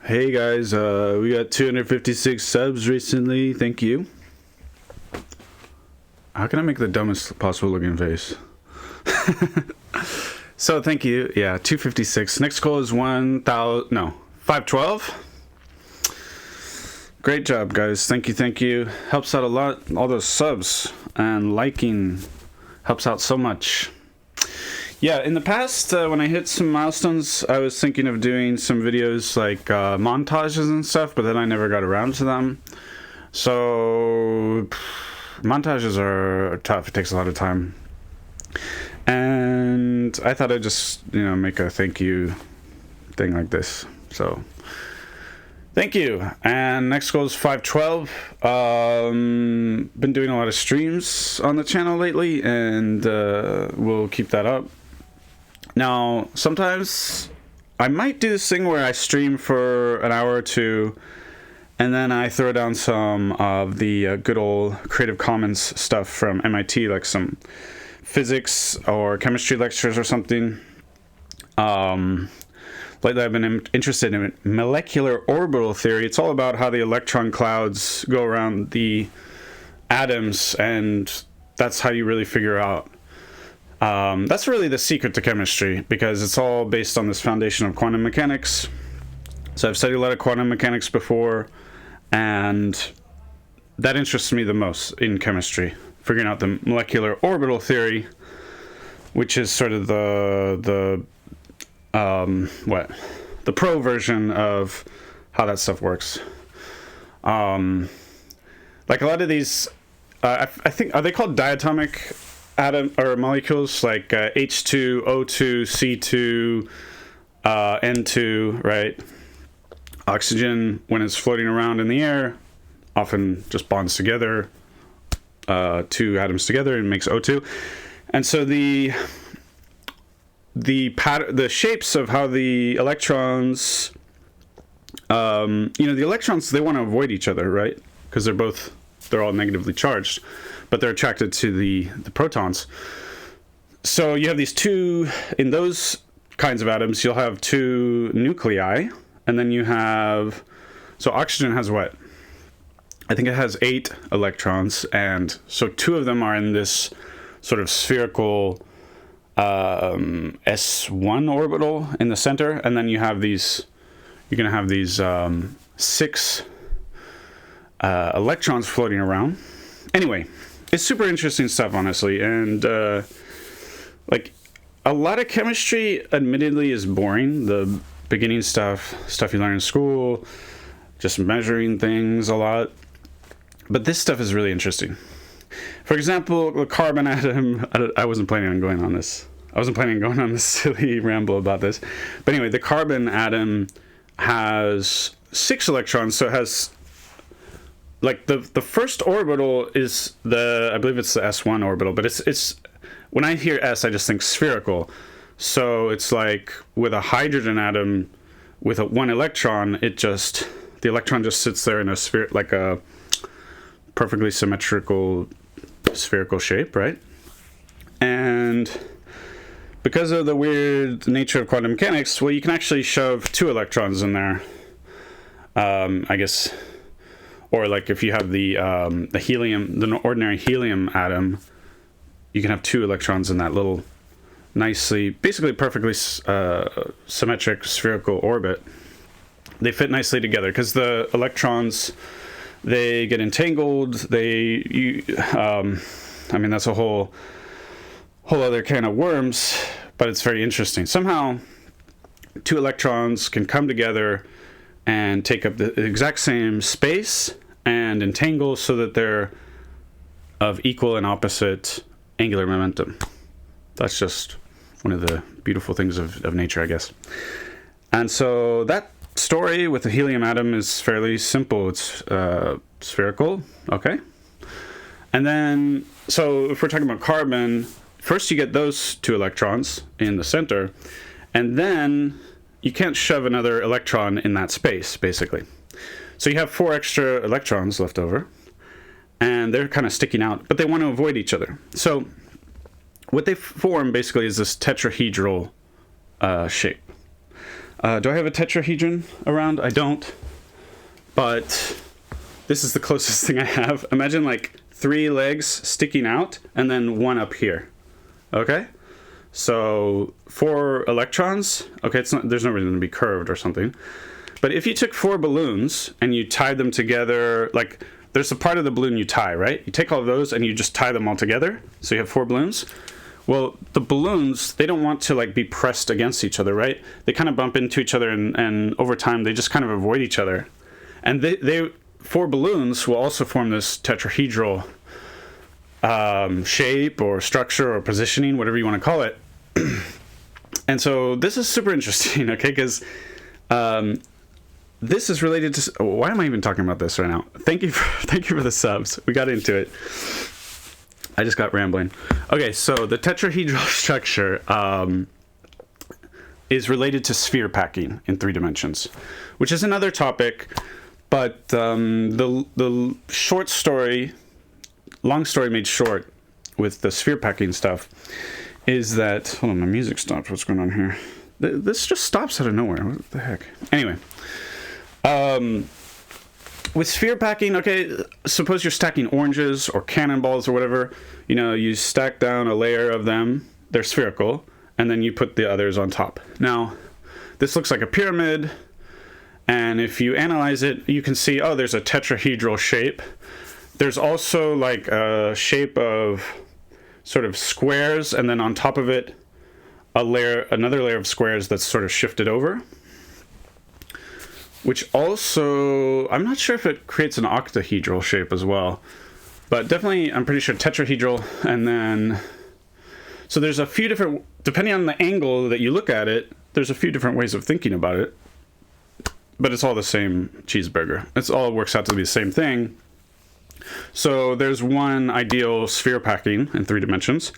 Hey guys, we got 256 subs recently. Thank you. How can I make the dumbest possible looking face? So thank you. Yeah, 256. Next goal is 1,000. No, 512. Great job, guys. Thank you. Thank you. Helps out a lot. All those subs and liking helps out so much. Yeah, in the past, when I hit some milestones, I was thinking of doing some videos like montages and stuff, but then I never got around to them. So, montages are tough. It takes a lot of time. And I thought I'd just, make a thank you thing like this. So, thank you. And next goal is 512. Been doing a lot of streams on the channel lately, and we'll keep that up. Now, sometimes I might do this thing where I stream for an hour or two, and then I throw down some of the good old Creative Commons stuff from MIT, like some physics or chemistry lectures or something. Lately I've been interested in molecular orbital theory. It's all about how the electron clouds go around the atoms, and that's how you really figure out. That's really the secret to chemistry, because it's all based on this foundation of quantum mechanics. So I've studied a lot of quantum mechanics before, and that interests me the most in chemistry, figuring out the molecular orbital theory, which is sort of the pro version of how that stuff works. Like a lot of these, I think, are they called diatomic atom or molecules, like H2, O2, C2, N2, right? Oxygen, when it's floating around in the air, often just bonds together, two atoms together, and makes O2. And so the shapes of how the electrons, the electrons, they want to avoid each other, right? Because they're all negatively charged, but they're attracted to the protons. So you have these two, in those kinds of atoms, you'll have two nuclei, and then you have, so oxygen has what? I think it has 8 electrons, and so 2 of them are in this sort of spherical S1 orbital in the center, and then you're going to have these 6 electrons floating around. Anyway, it's super interesting stuff, honestly, and like a lot of chemistry admittedly is boring. The beginning stuff you learn in school, just measuring things a lot, but this stuff is really interesting. For example, the carbon atom, I wasn't planning on going on this silly ramble about this, but anyway, the carbon atom has 6 electrons, so it has, like, the first orbital is I believe it's the S1 orbital, but it's when I hear S, I just think spherical. So it's like with a hydrogen atom with one electron, the electron just sits there in a sphere, like a perfectly symmetrical spherical shape, right? And because of the weird nature of quantum mechanics, well, you can actually shove 2 electrons in there, I guess. Or like if you have the helium, the ordinary helium atom, you can have 2 electrons in that little basically perfectly symmetric spherical orbit. They fit nicely together because the electrons, they get entangled. That's a whole other can of worms, but it's very interesting. Somehow 2 electrons can come together and take up the exact same space and entangle so that they're of equal and opposite angular momentum. That's just one of the beautiful things of nature, I guess. And so that story with the helium atom is fairly simple. It's spherical, okay? And then, so if we're talking about carbon, first you get those 2 electrons in the center, and then you can't shove another electron in that space, basically. So you have 4 extra electrons left over, and they're kind of sticking out, but they want to avoid each other. So what they form basically is this tetrahedral shape. Do I have a tetrahedron around? I don't. But this is the closest thing I have. Imagine like 3 legs sticking out and then 1 up here. Okay? So 4 electrons. Okay, it's not, there's no reason to be curved or something. But if you took 4 balloons and you tied them together, like there's a part of the balloon you tie, right? You take all of those and you just tie them all together. So you have 4 balloons. Well, the balloons, they don't want to like be pressed against each other, right? They kind of bump into each other and over time they just kind of avoid each other. And they 4 balloons will also form this tetrahedral shape or structure or positioning, whatever you want to call it. And so this is super interesting, okay? Because this is related to... why am I even talking about this right now? Thank you for the subs. We got into it. I just got rambling. Okay, so the tetrahedral structure is related to sphere packing in 3 dimensions, which is another topic. But the short story, long story made short with the sphere packing stuff is that... hold on, my music stopped. What's going on here? This just stops out of nowhere. What the heck? Anyway. With sphere packing, okay, suppose you're stacking oranges or cannonballs or whatever. You know, you stack down a layer of them. They're spherical. And then you put the others on top. Now, this looks like a pyramid. And if you analyze it, you can see, oh, there's a tetrahedral shape. There's also like a shape of sort of squares, and then on top of it, another layer of squares that's sort of shifted over. Which also, I'm not sure if it creates an octahedral shape as well. But definitely, I'm pretty sure tetrahedral, and then... so there's a few different, depending on the angle that you look at it, there's a few different ways of thinking about it. But it's all the same cheeseburger. It's all works out to be the same thing. So there's one ideal sphere packing in 3 dimensions.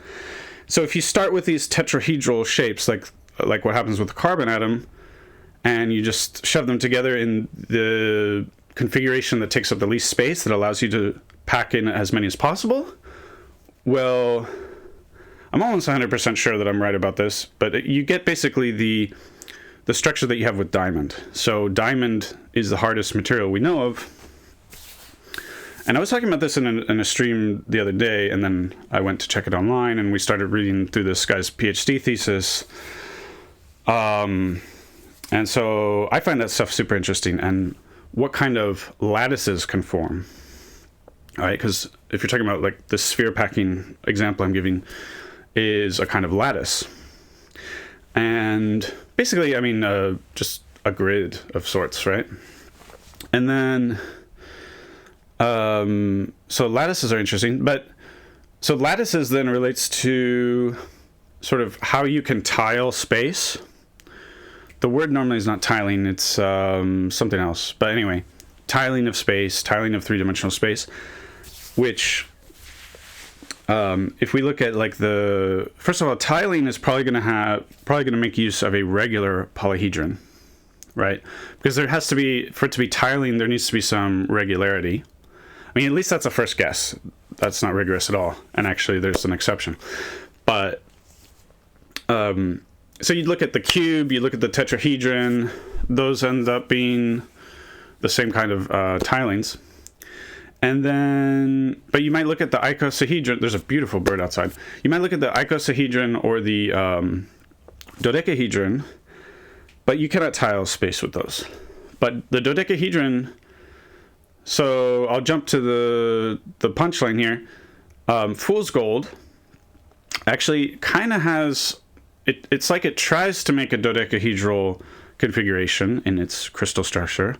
So if you start with these tetrahedral shapes, like what happens with the carbon atom, and you just shove them together in the configuration that takes up the least space, that allows you to pack in as many as possible, well, I'm almost 100% sure that I'm right about this, but you get basically the structure that you have with diamond. So diamond is the hardest material we know of. And I was talking about this in a stream the other day, and then I went to check it online, and we started reading through this guy's PhD thesis. And so I find that stuff super interesting, and what kind of lattices can form. All right, because if you're talking about like the sphere packing example I'm giving is a kind of lattice. And basically, I mean, just a grid of sorts, right? And then, so lattices are interesting, but so lattices then relates to sort of how you can tile space. The word normally is not tiling, it's something else. But anyway, tiling of space, tiling of 3-dimensional space, which... if we look at like first of all, tiling is probably going to make use of a regular polyhedron, right? Because there has to be, for it to be tiling, there needs to be some regularity. I mean, at least that's a first guess. That's not rigorous at all. And actually there's an exception. But, so you look at the cube, you look at the tetrahedron, those end up being the same kind of tilings. And then, but you might look at the icosahedron. There's a beautiful bird outside. You might look at the icosahedron or the dodecahedron, but you cannot tile space with those. But the dodecahedron, so I'll jump to the punchline here. Fool's Gold actually kind of has, it's like it tries to make a dodecahedral configuration in its crystal structure,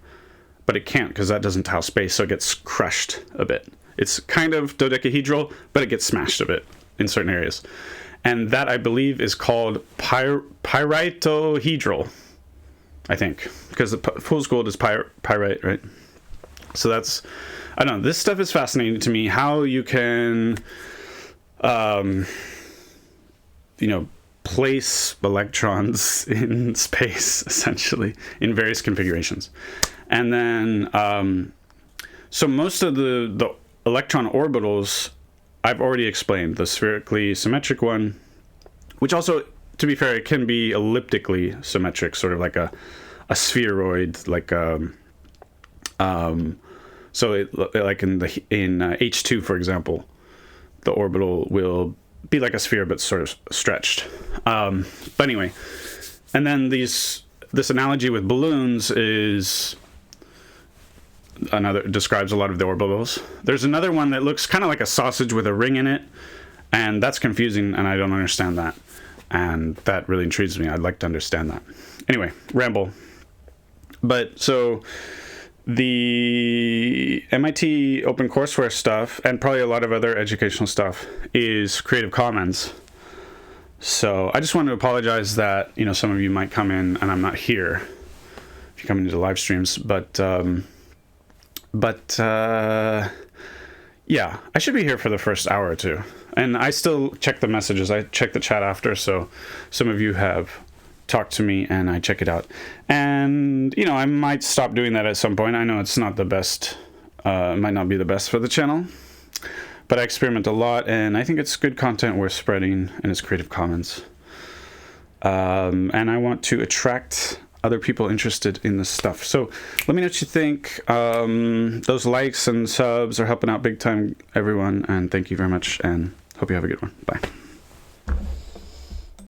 but it can't because that doesn't tile space, so it gets crushed a bit. It's kind of dodecahedral, but it gets smashed a bit in certain areas. And that, I believe, is called pyritohedral, I think, because the Fool's Gold is pyrite, right? So that's, I don't know, this stuff is fascinating to me, how you can, place electrons in space, essentially, in various configurations. And then, so most of the electron orbitals, I've already explained. The spherically symmetric one, which also to be fair, it can be elliptically symmetric, sort of like a spheroid, like so like in H2, for example, the orbital will be like a sphere but sort of stretched. But anyway, and then this analogy with balloons is describes a lot of the orbitals. There's another one that looks kind of like a sausage with a ring in it, and that's confusing, and I don't understand that. And that really intrigues me. I'd like to understand that. Anyway, ramble. But so the MIT OpenCourseWare stuff, and probably a lot of other educational stuff, is Creative Commons. So I just wanted to apologize that, you know, some of you might come in and I'm not here if you come into the live streams, but yeah, I should be here for the first hour or two. And I still check the messages. I check the chat after, so some of you have talked to me and I check it out. And, you know, I might stop doing that at some point. I know it's not the best, it might not be the best for the channel, but I experiment a lot and I think it's good content worth spreading, and it's Creative Commons. And I want to attract other people interested in this stuff. So let me know what you think. Those likes and subs are helping out big time, everyone, and thank you very much, and hope you have a good one. Bye.